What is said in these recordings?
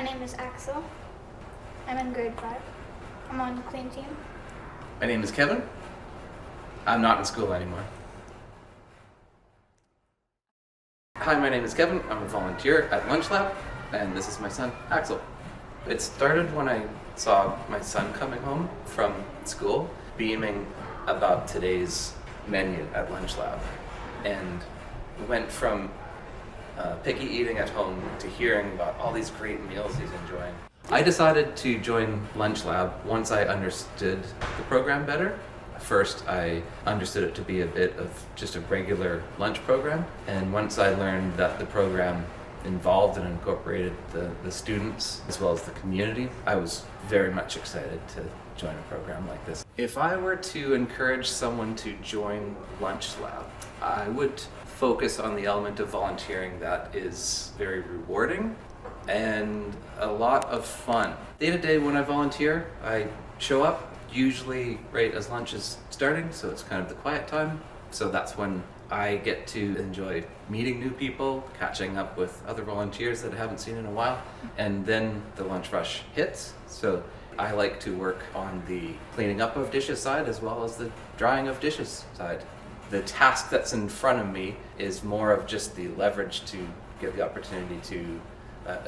My name is Aksel. I'm in grade 5. I'm on the clean team. My name is Kevin. I'm not in school anymore. Hi, my name is Kevin. I'm a volunteer at LunchLAB, and this is my son, Aksel. It started when I saw my son coming home from school, beaming about today's menu at LunchLAB, and went from picky eating at home to hearing about all these great meals he's enjoying. I decided to join LunchLAB once I understood the program better. First, I understood it to be a bit of just a regular lunch program, and once I learned that the program involved and incorporated the students as well as the community, I was very much excited to join a program like this. If I were to encourage someone to join LunchLAB, I would focus on the element of volunteering that is very rewarding and a lot of fun. Day to day when I volunteer, I show up usually right as lunch is starting, so it's kind of the quiet time. So that's when I get to enjoy meeting new people, catching up with other volunteers that I haven't seen in a while, and then the lunch rush hits. So I like to work on the cleaning up of dishes side as well as the drying of dishes side. The task that's in front of me is more of just the leverage to get the opportunity to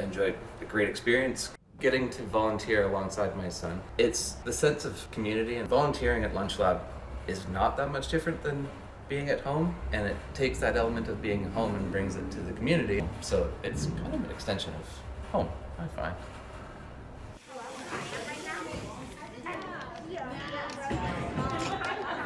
enjoy a great experience. Getting to volunteer alongside my son, it's the sense of community, and volunteering at LunchLAB is not that much different than being at home, and it takes that element of being home and brings it to the community. So it's kind of an extension of home, I find.